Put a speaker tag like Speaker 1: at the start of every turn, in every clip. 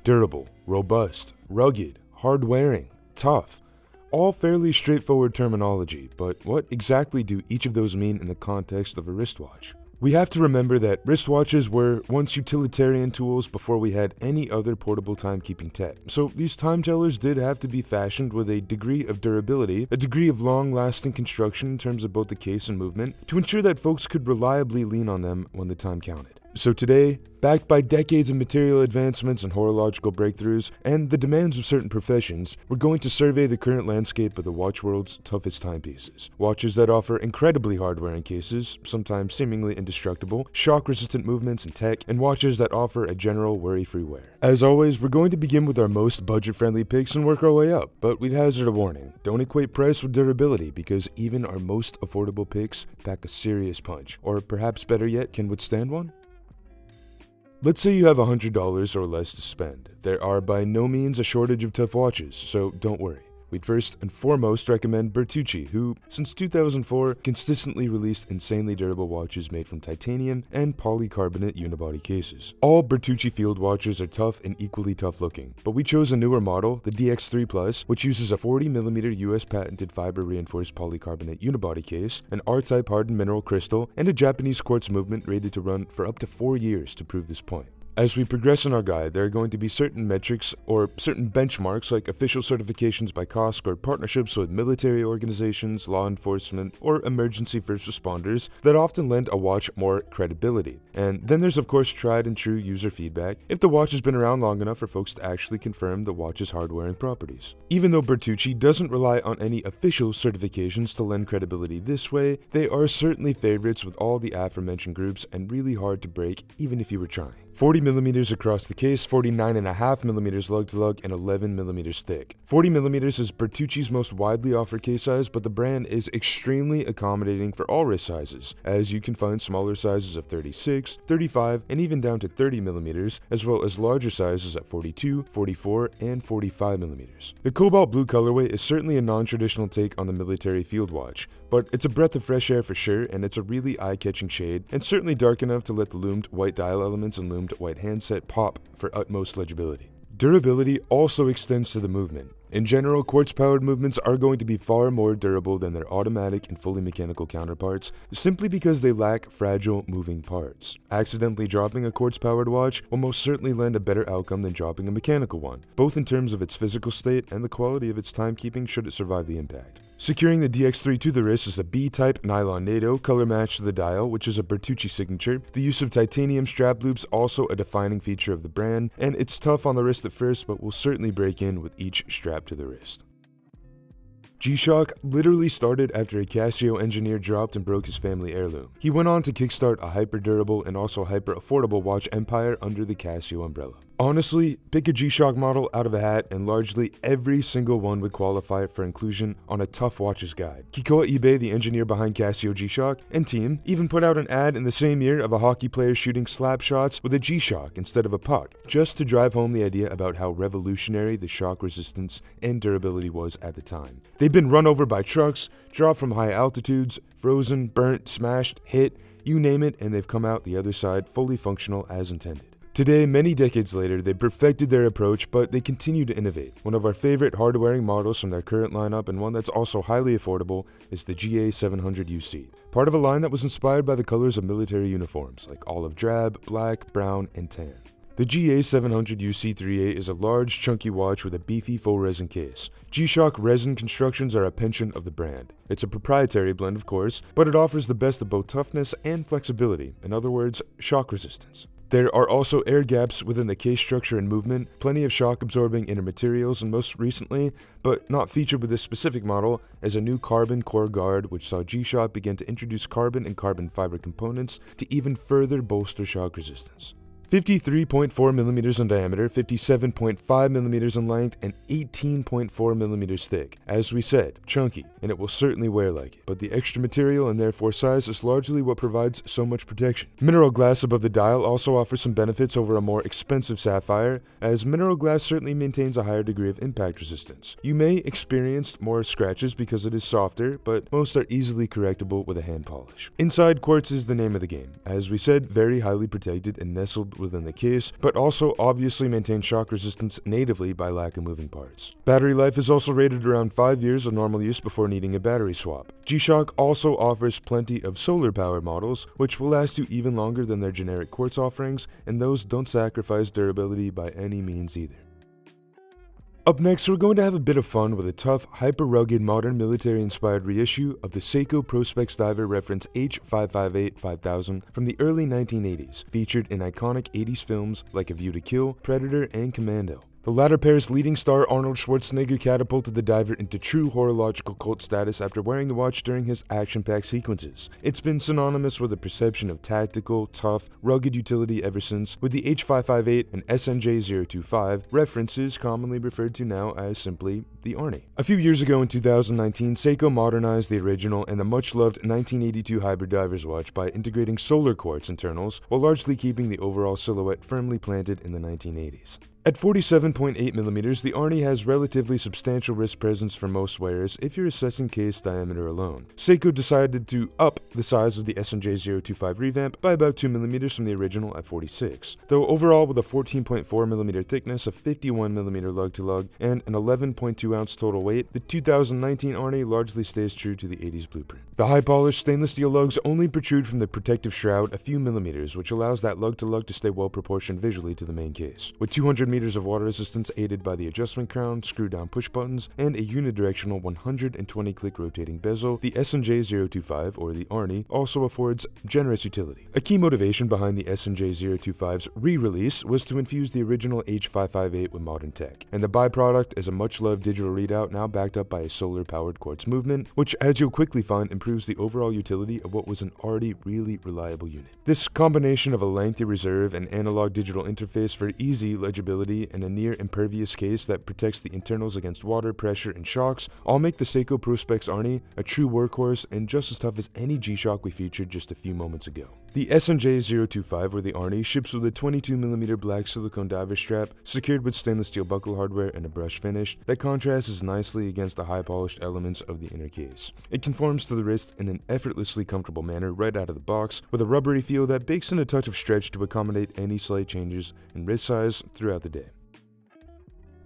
Speaker 1: Durable, robust, rugged, hard-wearing, tough. All fairly straightforward terminology, but what exactly do each of those mean in the context of a wristwatch? We have to remember that wristwatches were once utilitarian tools before we had any other portable timekeeping tech. So these time tellers did have to be fashioned with a degree of durability, a degree of long-lasting construction in terms of both the case and movement, to ensure that folks could reliably lean on them when the time counted. So today, backed by decades of material advancements and horological breakthroughs, and the demands of certain professions, we're going to survey the current landscape of the watch world's toughest timepieces. Watches that offer incredibly hard-wearing cases, sometimes seemingly indestructible, shock-resistant movements and tech, and watches that offer a general worry-free wear. As always, we're going to begin with our most budget-friendly picks and work our way up, but we'd hazard a warning. Don't equate price with durability, because even our most affordable picks pack a serious punch, or perhaps better yet, can withstand one? Let's say you have $100 or less to spend. There are by no means a shortage of tough watches, so don't worry. We'd first and foremost recommend Bertucci, who, since 2004, consistently released insanely durable watches made from titanium and polycarbonate unibody cases. All Bertucci field watches are tough and equally tough looking, but we chose a newer model, the DX3 Plus, which uses a 40mm US patented fiber-reinforced polycarbonate unibody case, an R-type hardened mineral crystal, and a Japanese quartz movement rated to run for up to 4 years to prove this point. As we progress in our guide, there are going to be certain metrics or certain benchmarks like official certifications by COSC or partnerships with military organizations, law enforcement, or emergency first responders that often lend a watch more credibility. And then there's of course tried and true user feedback if the watch has been around long enough for folks to actually confirm the watch's hard-wearing properties. Even though Bertucci doesn't rely on any official certifications to lend credibility this way, they are certainly favorites with all the aforementioned groups and really hard to break even if you were trying. 40mm across the case, 49.5mm lug to lug, and 11mm thick. 40mm is Bertucci's most widely offered case size, but the brand is extremely accommodating for all wrist sizes, as you can find smaller sizes of 36, 35, and even down to 30mm, as well as larger sizes at 42, 44, and 45mm. The cobalt blue colorway is certainly a non-traditional take on the military field watch, but it's a breath of fresh air for sure, and it's a really eye-catching shade, and certainly dark enough to let the loomed white dial elements and loomed white handset pop for utmost legibility. Durability also extends to the movement. In general, quartz-powered movements are going to be far more durable than their automatic and fully mechanical counterparts, simply because they lack fragile moving parts. Accidentally dropping a quartz-powered watch will most certainly lend a better outcome than dropping a mechanical one, both in terms of its physical state and the quality of its timekeeping should it survive the impact. Securing the DX3 to the wrist is a B-type nylon NATO color match to the dial, which is a Bertucci signature. The use of titanium strap loops also a defining feature of the brand, and it's tough on the wrist at first, but will certainly break in with each strap to the wrist. G-Shock literally started after a Casio engineer dropped and broke his family heirloom. He went on to kickstart a hyper-durable and also hyper-affordable watch empire under the Casio umbrella. Honestly, pick a G-Shock model out of a hat and largely every single one would qualify for inclusion on a tough watches guide. Kikoa Ibe, the engineer behind Casio G-Shock, and team even put out an ad in the same year of a hockey player shooting slap shots with a G-Shock instead of a puck, just to drive home the idea about how revolutionary the shock resistance and durability was at the time. They've been run over by trucks, dropped from high altitudes, frozen, burnt, smashed, hit, you name it, and they've come out the other side fully functional as intended. Today, many decades later, they perfected their approach, but they continue to innovate. One of our favorite hard-wearing models from their current lineup, and one that's also highly affordable, is the GA700UC, part of a line that was inspired by the colors of military uniforms, like olive drab, black, brown, and tan. The GA700UC3A is a large, chunky watch with a beefy full resin case. G-Shock resin constructions are a penchant of the brand. It's a proprietary blend, of course, but it offers the best of both toughness and flexibility, in other words, shock resistance. There are also air gaps within the case structure and movement, plenty of shock-absorbing inner materials, and most recently, but not featured with this specific model, is a new carbon core guard which saw G-Shock begin to introduce carbon and carbon fiber components to even further bolster shock resistance. 53.4mm in diameter, 57.5mm in length, and 18.4mm thick. As we said, chunky, and it will certainly wear like it, but the extra material and therefore size is largely what provides so much protection. Mineral glass above the dial also offers some benefits over a more expensive sapphire, as mineral glass certainly maintains a higher degree of impact resistance. You may experience more scratches because it is softer, but most are easily correctable with a hand polish. Inside, quartz is the name of the game. As we said, very highly protected and nestled within the case, but also obviously maintains shock resistance natively by lack of moving parts. Battery life is also rated around 5 years of normal use before needing a battery swap. G-Shock also offers plenty of solar power models, which will last you even longer than their generic Quartz offerings, and those don't sacrifice durability by any means either. Up next, we're going to have a bit of fun with a tough, hyper-rugged, modern military-inspired reissue of the Seiko Prospex diver reference H558-5000 from the early 1980s, featured in iconic 80s films like A View to Kill, Predator, and Commando. The latter pair's leading star Arnold Schwarzenegger catapulted the diver into true horological cult status after wearing the watch during his action-packed sequences. It's been synonymous with the perception of tactical, tough, rugged utility ever since, with the H558 and SNJ025 references commonly referred to now as simply the Arnie. A few years ago in 2019, Seiko modernized the original and the much-loved 1982 Hybrid Diver's watch by integrating solar quartz internals while largely keeping the overall silhouette firmly planted in the 1980s. At 47.8mm, the Arnie has relatively substantial wrist presence for most wearers if you're assessing case diameter alone. Seiko decided to up the size of the SNJ025 revamp by about 2mm from the original at 46, though overall with a 14.4mm thickness, a 51mm lug-to-lug, and an 11.2-ounce total weight, the 2019 Arnie largely stays true to the 80s blueprint. The high-polished stainless steel lugs only protrude from the protective shroud a few millimeters, which allows that lug-to-lug to stay well-proportioned visually to the main case. With 200 meters of water resistance aided by the adjustment crown, screw-down push buttons, and a unidirectional 120-click rotating bezel, the SNJ025, or the Arnie, also affords generous utility. A key motivation behind the SNJ025's re-release was to infuse the original H558 with modern tech, and the byproduct is a much-loved digital readout now backed up by a solar-powered quartz movement, which, as you'll quickly find, improves the overall utility of what was an already really reliable unit. This combination of a lengthy reserve and analog digital interface for easy legibility and a near impervious case that protects the internals against water, pressure, and shocks all make the Seiko Prospex Arnie a true workhorse and just as tough as any G-Shock we featured just a few moments ago. The SNJ025, or the Arnie, ships with a 22mm black silicone diver strap secured with stainless steel buckle hardware and a brush finish that contrasts nicely against the high-polished elements of the inner case. It conforms to the wrist in an effortlessly comfortable manner right out of the box, with a rubbery feel that bakes in a touch of stretch to accommodate any slight changes in wrist size throughout the day.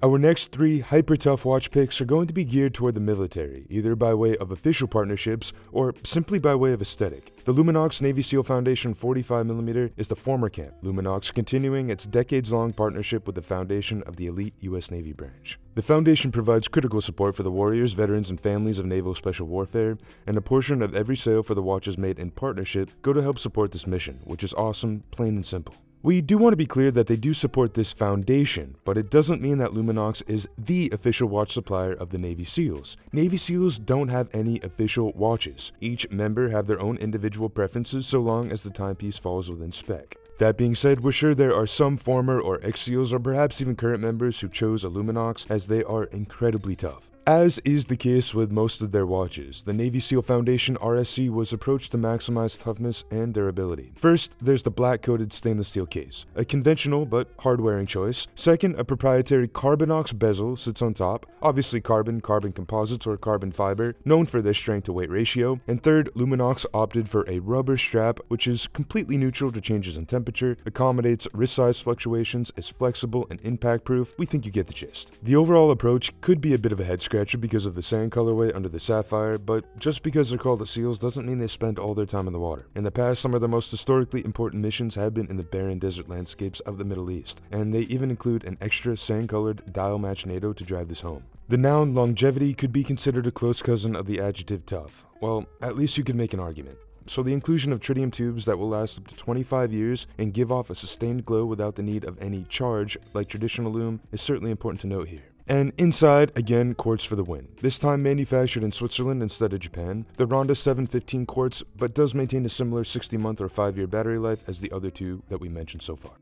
Speaker 1: Our next 3 hyper-tough watch picks are going to be geared toward the military, either by way of official partnerships or simply by way of aesthetic. The Luminox Navy SEAL Foundation 45mm is the former camp, Luminox continuing its decades-long partnership with the foundation of the elite U.S. Navy branch. The foundation provides critical support for the warriors, veterans, and families of naval special warfare, and a portion of every sale for the watches made in partnership go to help support this mission, which is awesome, plain and simple. We do want to be clear that they do support this foundation, but it doesn't mean that Luminox is the official watch supplier of the Navy SEALs. Navy SEALs don't have any official watches. Each member have their own individual preferences so long as the timepiece falls within spec. That being said, we're sure there are some former or ex-SEALs or perhaps even current members who chose a Luminox as they are incredibly tough. As is the case with most of their watches, the Navy SEAL Foundation RSC was approached to maximize toughness and durability. First, there's the black-coated stainless steel case, a conventional but hard-wearing choice. Second, a proprietary CARBOTECH bezel sits on top, obviously carbon composites, or carbon fiber, known for their strength-to-weight ratio. And third, Luminox opted for a rubber strap, which is completely neutral to changes in temperature, accommodates wrist size fluctuations, is flexible and impact-proof. We think you get the gist. The overall approach could be a bit of a head-scratcher because of the sand colorway under the sapphire, but just because they're called the SEALs doesn't mean they spend all their time in the water. In the past, some of the most historically important missions have been in the barren desert landscapes of the Middle East, and they even include an extra sand-colored dial-match NATO to drive this home. The noun longevity could be considered a close cousin of the adjective tough. Well, at least you could make an argument. So the inclusion of tritium tubes that will last up to 25 years and give off a sustained glow without the need of any charge like traditional lume is certainly important to note here. And inside, again, quartz for the win. This time manufactured in Switzerland instead of Japan. The Ronda 715 quartz, but does maintain a similar 60-month or 5-year battery life as the other 2 that we mentioned so far.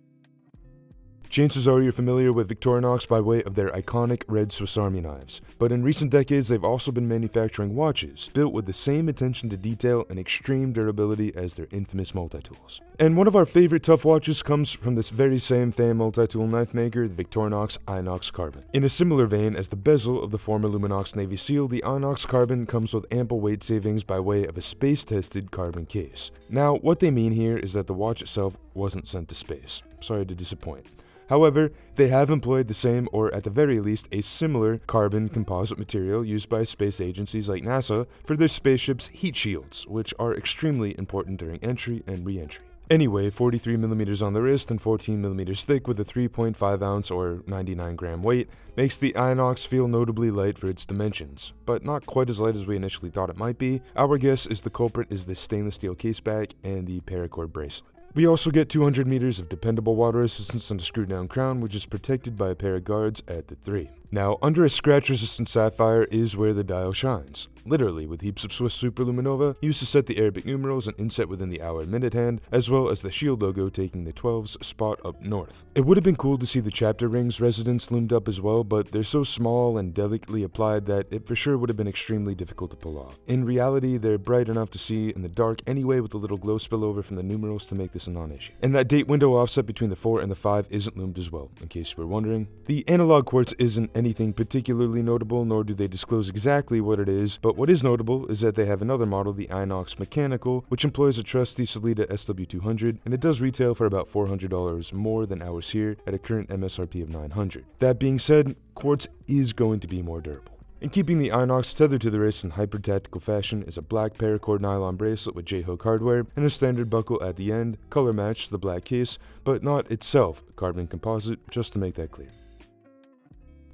Speaker 1: Chances are you're familiar with Victorinox by way of their iconic red Swiss Army knives, but in recent decades they've also been manufacturing watches built with the same attention to detail and extreme durability as their infamous multi-tools. And one of our favorite tough watches comes from this very same famed multi-tool knife maker, the Victorinox I.N.O.X Carbon. In a similar vein as the bezel of the former Luminox Navy SEAL, the I.N.O.X Carbon comes with ample weight savings by way of a space-tested carbon case. Now, what they mean here is that the watch itself wasn't sent to space. Sorry to disappoint. However, they have employed the same, or at the very least, a similar carbon composite material used by space agencies like NASA for their spaceship's heat shields, which are extremely important during entry and re-entry. Anyway, 43mm on the wrist and 14mm thick with a 3.5 ounce or 99 gram weight makes the I.N.O.X feel notably light for its dimensions, but not quite as light as we initially thought it might be. Our guess is the culprit is the stainless steel caseback and the paracord bracelet. We also get 200 meters of dependable water resistance on the screw-down crown, which is protected by a pair of guards at the 3. Now, under a scratch-resistant sapphire is where the dial shines, literally with heaps of Swiss superluminova used to set the Arabic numerals and inset within the hour and minute hand, as well as the shield logo taking the 12's spot up north. It would have been cool to see the chapter rings residence loomed up as well, but they're so small and delicately applied that it for sure would have been extremely difficult to pull off. In reality, they're bright enough to see in the dark anyway, with a little glow spillover from the numerals to make this a non-issue. And that date window offset between the 4 and the 5 isn't loomed as well, in case you were wondering. The analog quartz isn't anything particularly notable, nor do they disclose exactly what it is, but what is notable is that they have another model, the I.N.O.X Mechanical, which employs a trusty Sellita SW200, and it does retail for about $400 more than ours here at a current MSRP of $900. That being said, quartz is going to be more durable. And keeping the I.N.O.X tethered to the wrist in hyper-tactical fashion is a black paracord nylon bracelet with J-hook hardware and a standard buckle at the end, color matched to the black case, but not itself a carbon composite, just to make that clear.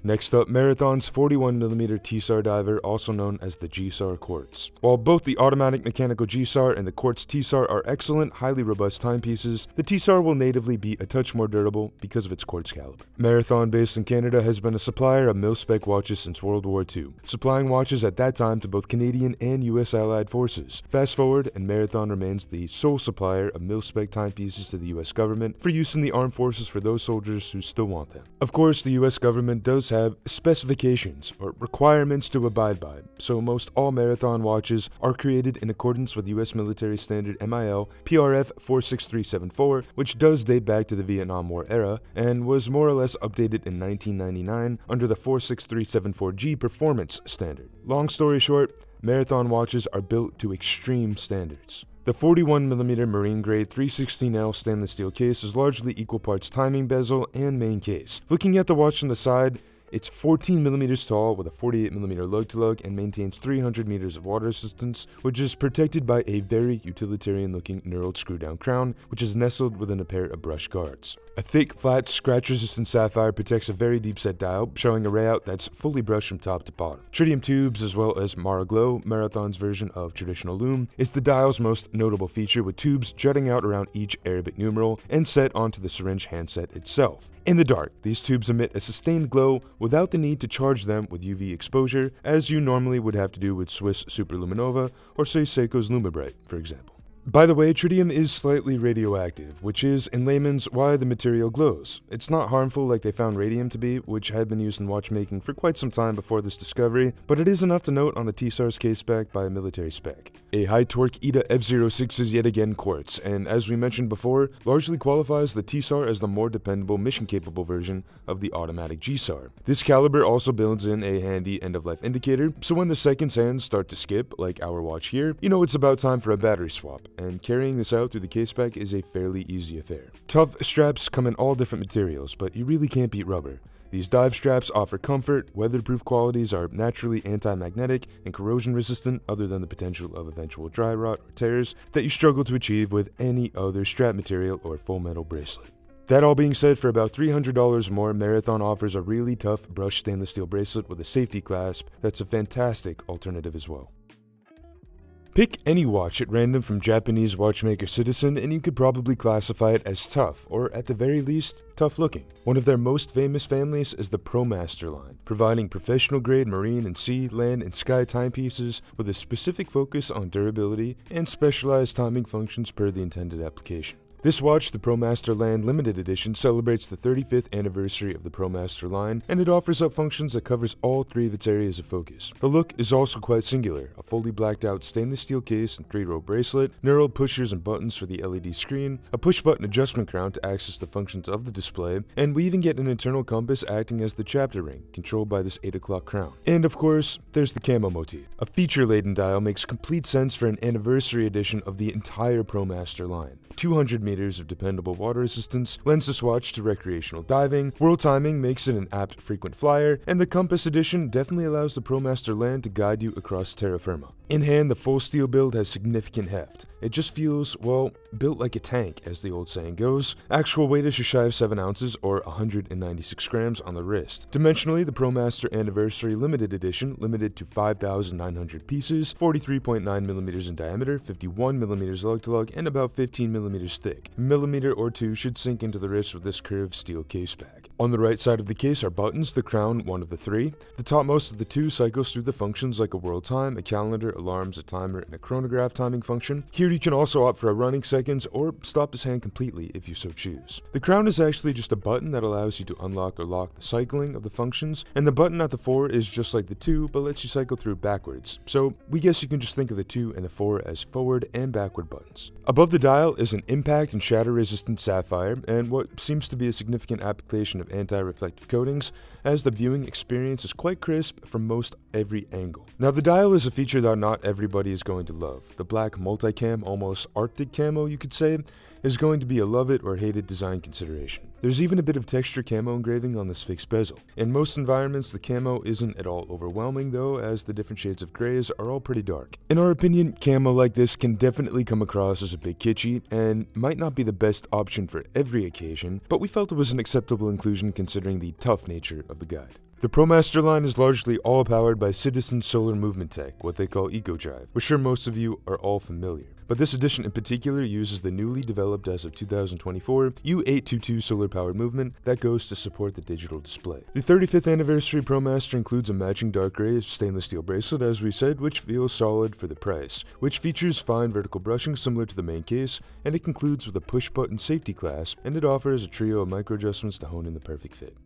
Speaker 1: Next up, Marathon's 41mm TSAR diver, also known as the GSAR Quartz. While both the automatic mechanical GSAR and the Quartz TSAR are excellent, highly robust timepieces, the TSAR will natively be a touch more durable because of its quartz caliber. Marathon, based in Canada, has been a supplier of mil-spec watches since World War II, supplying watches at that time to both Canadian and US Allied forces. Fast forward, and Marathon remains the sole supplier of mil-spec timepieces to the US government for use in the armed forces for those soldiers who still want them. Of course, the US government does have specifications or requirements to abide by, so most all Marathon watches are created in accordance with US military standard MIL PRF 46374, which does date back to the Vietnam War era and was more or less updated in 1999 under the 46374G performance standard. Long story short, Marathon watches are built to extreme standards. The 41mm marine grade 316L stainless steel case is largely equal parts timing bezel and main case. Looking at the watch from the side, it's 14mm tall with a 48mm lug-to-lug and maintains 300 meters of water resistance, which is protected by a very utilitarian-looking knurled screw-down crown, which is nestled within a pair of brush guards. A thick, flat, scratch-resistant sapphire protects a very deep-set dial, showing a layout that's fully brushed from top to bottom. Tritium tubes, as well as Mara Glow, Marathon's version of traditional lume, is the dial's most notable feature, with tubes jutting out around each Arabic numeral and set onto the syringe handset itself. In the dark, these tubes emit a sustained glow without the need to charge them with UV exposure, as you normally would have to do with Swiss Superluminova or say Seiko's Lumibright, for example. By the way, tritium is slightly radioactive, which is, in layman's, why the material glows. It's not harmful like they found radium to be, which had been used in watchmaking for quite some time before this discovery, but it is enough to note on the TSAR's caseback by a military spec. A high-torque ETA F06 is yet again quartz, and as we mentioned before, largely qualifies the TSAR as the more dependable, mission-capable version of the automatic GSAR. This caliber also builds in a handy end-of-life indicator, so when the seconds hands start to skip, like our watch here, you know it's about time for a battery swap, and carrying this out through the caseback is a fairly easy affair. Tough straps come in all different materials, but you really can't beat rubber. These dive straps offer comfort, weatherproof qualities, are naturally anti-magnetic and corrosion resistant other than the potential of eventual dry rot or tears that you struggle to achieve with any other strap material or full metal bracelet. That all being said, for about $300 more, Marathon offers a really tough brushed stainless steel bracelet with a safety clasp that's a fantastic alternative as well. Pick any watch at random from Japanese watchmaker Citizen and you could probably classify it as tough, or at the very least, tough looking. One of their most famous families is the Promaster line, providing professional grade marine and sea, land, and sky timepieces with a specific focus on durability and specialized timing functions per the intended application. This watch, the Promaster Land Limited Edition, celebrates the 35th anniversary of the Promaster line, and it offers up functions that covers all 3 of its areas of focus. The look is also quite singular: a fully blacked out stainless steel case and 3-row bracelet, knurled pushers and buttons for the LED screen, a push-button adjustment crown to access the functions of the display, and we even get an internal compass acting as the chapter ring, controlled by this 8 o'clock crown. And of course, there's the camo motif. A feature-laden dial makes complete sense for an anniversary edition of the entire Promaster line. 200 meters of dependable water resistance lends this watch to recreational diving, world timing makes it an apt frequent flyer, and the Compass Edition definitely allows the Promaster Land to guide you across terra firma. In hand, the full steel build has significant heft. It just feels, well, built like a tank, as the old saying goes. Actual weight is just shy of 7 ounces, or 196 grams on the wrist. Dimensionally, the Promaster Anniversary Limited Edition, limited to 5,900 pieces, 43.9mm in diameter, 51mm lug to lug, and about 15mm thick. A millimeter or 2 should sink into the wrist with this curved steel case back. On the right side of the case are buttons, the crown one of the 3. The topmost of the 2 cycles through the functions like a world time, a calendar, alarms, a timer, and a chronograph timing function. Here you can also opt for a running seconds or stop this hand completely if you so choose. The crown is actually just a button that allows you to unlock or lock the cycling of the functions, and the button at the 4 is just like the 2 but lets you cycle through backwards. So we guess you can just think of the 2 and the 4 as forward and backward buttons. Above the dial is an impact and shatter resistant sapphire and what seems to be a significant application of anti-reflective coatings, as the viewing experience is quite crisp from most every angle. Now the dial is a feature that not everybody is going to love. The black multicam, almost arctic camo you could say, is going to be a love it or hate it design consideration. There's even a bit of texture camo engraving on this fixed bezel. In most environments, the camo isn't at all overwhelming though, as the different shades of grays are all pretty dark. In our opinion, camo like this can definitely come across as a bit kitschy and might not be the best option for every occasion, but we felt it was an acceptable inclusion considering the tough nature of the guide. The Promaster line is largely all powered by Citizen Solar Movement Tech, what they call EcoDrive. We're sure most of you are all familiar. But this edition in particular uses the newly developed as of 2024 U822 solar powered movement that goes to support the digital display. The 35th anniversary Promaster includes a matching dark gray stainless steel bracelet, as we said, which feels solid for the price, which features fine vertical brushing similar to the main case, and it concludes with a push button safety clasp, and it offers a trio of micro adjustments to hone in the perfect fit.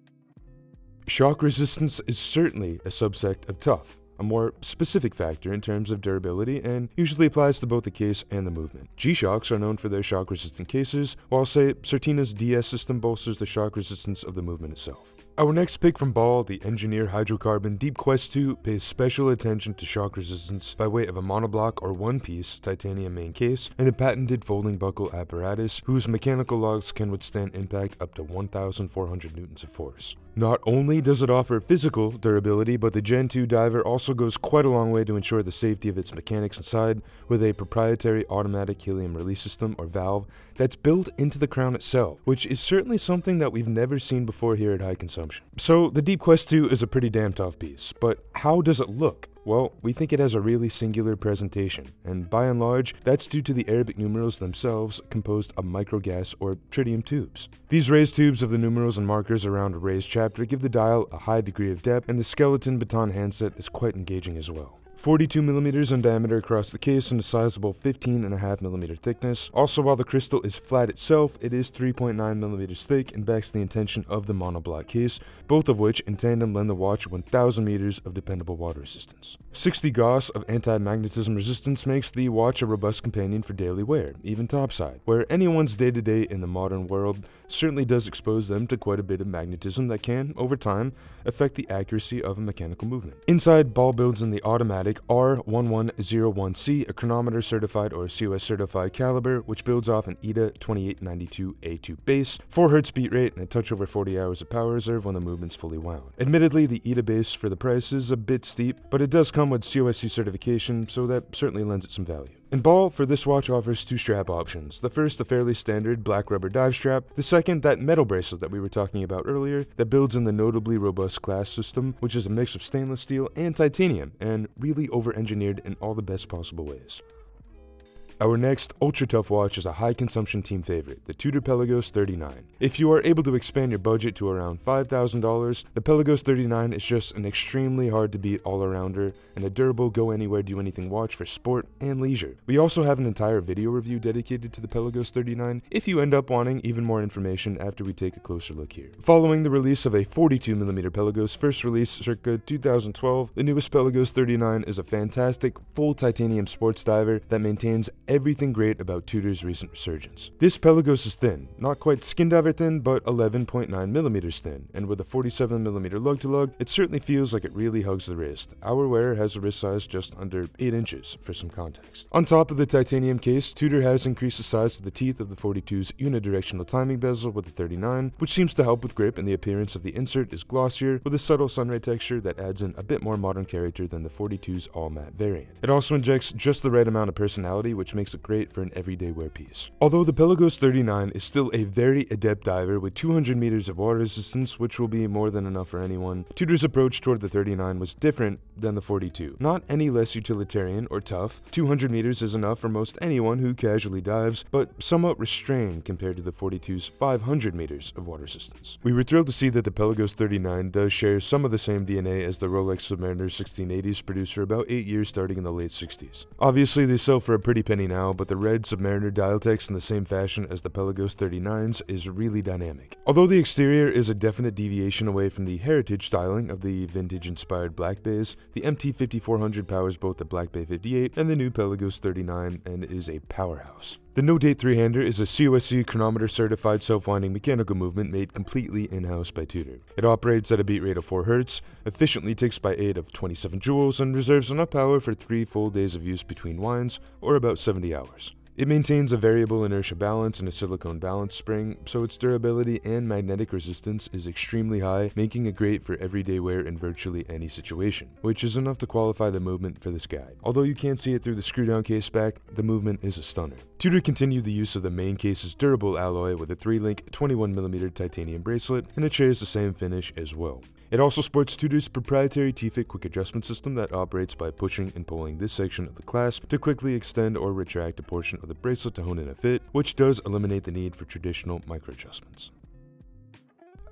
Speaker 1: Shock resistance is certainly a subsect of tough, a more specific factor in terms of durability, and usually applies to both the case and the movement. G-Shocks are known for their shock-resistant cases, while say Certina's DS system bolsters the shock resistance of the movement itself. Our next pick from Ball, the Engineer Hydrocarbon DeepQuEST 2, pays special attention to shock resistance by way of a monoblock or one-piece titanium main case and a patented folding buckle apparatus whose mechanical locks can withstand impact up to 1,400 newtons of force. Not only does it offer physical durability, but the Gen 2 diver also goes quite a long way to ensure the safety of its mechanics inside with a proprietary automatic helium release system or valve that's built into the crown itself, which is certainly something that we've never seen before here at High Consumption. So the DeepQuEST 2 is a pretty damn tough piece, but how does it look? Well, we think it has a really singular presentation, and by and large, that's due to the Arabic numerals themselves composed of microgas or tritium tubes. These raised tubes of the numerals and markers around a raised chapter give the dial a high degree of depth, and the skeleton baton handset is quite engaging as well. 42mm in diameter across the case and a sizable 15.5mm thickness. Also, while the crystal is flat itself, it is 3.9mm thick and backs the intention of the monoblock case, both of which in tandem lend the watch 1,000 meters of dependable water resistance. 60 Gauss of anti-magnetism resistance makes the watch a robust companion for daily wear, even topside, where anyone's day-to-day in the modern world certainly does expose them to quite a bit of magnetism that can, over time, affect the accuracy of a mechanical movement. Inside, Ball builds in the automatic R1101C, a chronometer certified or COS certified caliber, which builds off an ETA 2892A2 base, 4Hz beat rate, and a touch over 40 hours of power reserve when the movement's fully wound. Admittedly, the ETA base for the price is a bit steep, but it does come with COSC certification, so that certainly lends it some value. And Ball, for this watch, offers 2 strap options. The first, a fairly standard black rubber dive strap. The second, that metal bracelet that we were talking about earlier, that builds in the notably robust clasp system, which is a mix of stainless steel and titanium, and really over-engineered in all the best possible ways. Our next ultra tough watch is a high consumption team favorite, the Tudor Pelagos 39. If you are able to expand your budget to around $5,000, the Pelagos 39 is just an extremely hard to beat all-arounder and a durable go anywhere do anything watch for sport and leisure. We also have an entire video review dedicated to the Pelagos 39 if you end up wanting even more information after we take a closer look here. Following the release of a 42mm Pelagos first release circa 2012, the newest Pelagos 39 is a fantastic full titanium sports diver that maintains everything great about Tudor's recent resurgence. This Pelagos is thin, not quite skin diver thin, but 11.9mm thin, and with a 47mm lug-to-lug, it certainly feels like it really hugs the wrist. Our wearer has a wrist size just under 8 inches, for some context. On top of the titanium case, Tudor has increased the size of the teeth of the 42's unidirectional timing bezel with the 39, which seems to help with grip, and the appearance of the insert is glossier with a subtle sunray texture that adds in a bit more modern character than the 42's all-matte variant. It also injects just the right amount of personality, which makes it great for an everyday wear piece. Although the Pelagos 39 is still a very adept diver with 200 meters of water resistance, which will be more than enough for anyone, Tudor's approach toward the 39 was different than the 42. Not any less utilitarian or tough, 200 meters is enough for most anyone who casually dives, but somewhat restrained compared to the 42's 500 meters of water resistance. We were thrilled to see that the Pelagos 39 does share some of the same DNA as the Rolex Submariner 1680s produced for about 8 years starting in the late 60s. Obviously they sell for a pretty penny now, but the red Submariner dial text in the same fashion as the Pelagos 39s is really dynamic. Although the exterior is a definite deviation away from the heritage styling of the vintage-inspired Black Bays, the MT5400 powers both the Black Bay 58 and the new Pelagos 39 and is a powerhouse. The No Date 3-hander is a COSC chronometer certified self-winding mechanical movement made completely in-house by Tudor. It operates at a beat rate of 4 Hz, efficiently ticks by 8 of 27 joules, and reserves enough power for 3 full days of use between winds, or about 70 hours. It maintains a variable inertia balance and a silicone balance spring, so its durability and magnetic resistance is extremely high, making it great for everyday wear in virtually any situation, which is enough to qualify the movement for this guide. Although you can't see it through the screw-down case back, the movement is a stunner. Tudor continued the use of the main case's durable alloy with a 3-link 21mm titanium bracelet, and it shares the same finish as well. It also sports Tudor's proprietary T-Fit quick adjustment system that operates by pushing and pulling this section of the clasp to quickly extend or retract a portion of the bracelet to hone in a fit, which does eliminate the need for traditional micro adjustments.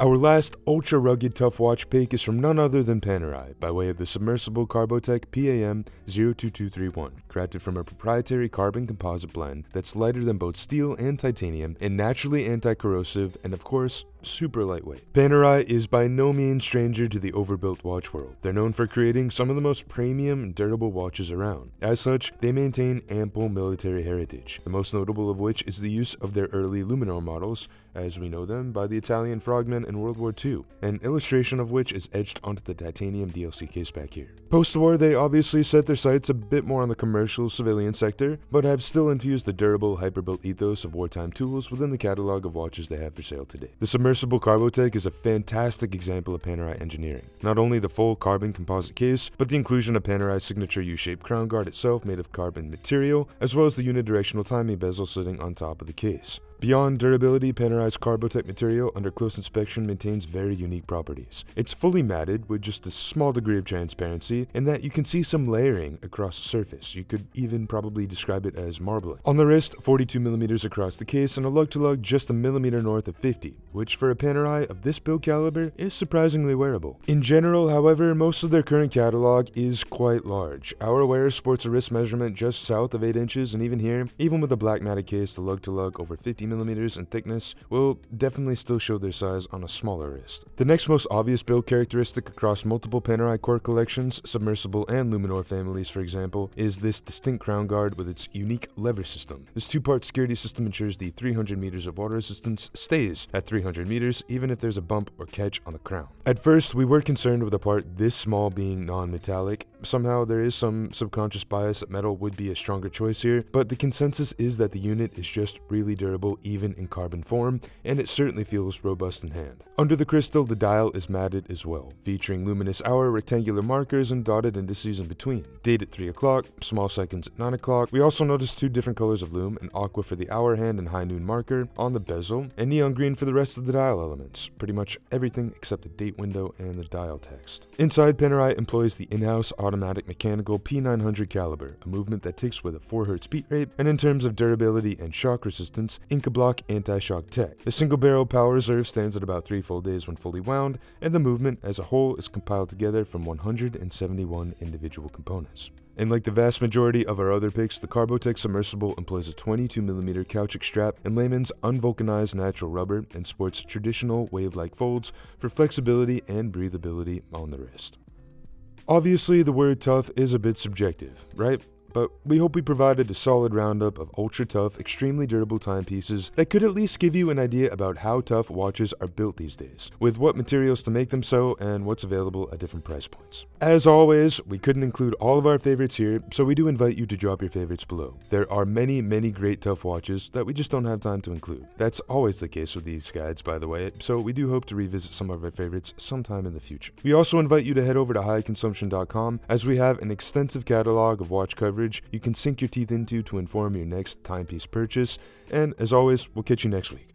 Speaker 1: Our last ultra-rugged tough watch pick is from none other than Panerai, by way of the Submersible CARBOTECH PAM 02231, crafted from a proprietary carbon composite blend that's lighter than both steel and titanium, and naturally anti-corrosive, and of course, super lightweight. Panerai is by no means stranger to the overbuilt watch world. They're known for creating some of the most premium and durable watches around. As such, they maintain ample military heritage, the most notable of which is the use of their early Luminor models, as we know them, by the Italian frogmen in World War II, an illustration of which is etched onto the titanium DLC case back here. Post-war, they obviously set their sights a bit more on the commercial civilian sector, but have still infused the durable, hyperbuilt ethos of wartime tools within the catalog of watches they have for sale today. The Submersible CARBOTECH is a fantastic example of Panerai engineering. Not only the full carbon composite case, but the inclusion of Panerai's signature U-shaped crown guard itself made of carbon material, as well as the unidirectional timing bezel sitting on top of the case. Beyond durability, Panerai's CARBOTECH material under close inspection maintains very unique properties. It's fully matted with just a small degree of transparency, in that you can see some layering across the surface. You could even probably describe it as marbling. On the wrist, 42mm across the case, and a lug-to-lug just a millimeter north of 50, which for a Panerai of this build caliber is surprisingly wearable. In general, however, most of their current catalog is quite large. Our wearer sports a wrist measurement just south of 8 inches, and even here, even with a black matted case, the lug-to-lug over 50mm in thickness will definitely still show their size on a smaller wrist. The next most obvious build characteristic across multiple Panerai core collections, Submersible and Luminor families for example, is this distinct crown guard with its unique lever system. This two-part security system ensures the 300 meters of water resistance stays at 300 meters even if there's a bump or catch on the crown. At first, we were concerned with a part this small being non-metallic. Somehow there is some subconscious bias that metal would be a stronger choice here, but the consensus is that the unit is just really durable even in carbon form, and it certainly feels robust in hand. Under the crystal, the dial is matted as well, featuring luminous hour, rectangular markers, and dotted indices in between. Date at 3 o'clock, small seconds at 9 o'clock. We also noticed 2 different colors of lume, an aqua for the hour hand and high noon marker on the bezel, and neon green for the rest of the dial elements. Pretty much everything except the date window and the dial text. Inside, Panerai employs the in-house automatic automatic mechanical P900 caliber, a movement that ticks with a 4Hz beat rate, and in terms of durability and shock resistance, Incablock anti-shock tech. The single barrel power reserve stands at about 3 full days when fully wound, and the movement as a whole is compiled together from 171 individual components. And like the vast majority of our other picks, the CARBOTECH Submersible employs a 22mm Kauchik strap in layman's unvulcanized natural rubber and sports traditional wave-like folds for flexibility and breathability on the wrist. Obviously, the word tough is a bit subjective, right? But we hope we provided a solid roundup of ultra-tough, extremely durable timepieces that could at least give you an idea about how tough watches are built these days, with what materials to make them so, and what's available at different price points. As always, we couldn't include all of our favorites here, so we do invite you to drop your favorites below. There are many great tough watches that we just don't have time to include. That's always the case with these guides, by the way, so we do hope to revisit some of our favorites sometime in the future. We also invite you to head over to highconsumption.com, as we have an extensive catalog of watch coverage you can sink your teeth into to inform your next timepiece purchase, and as always, we'll catch you next week.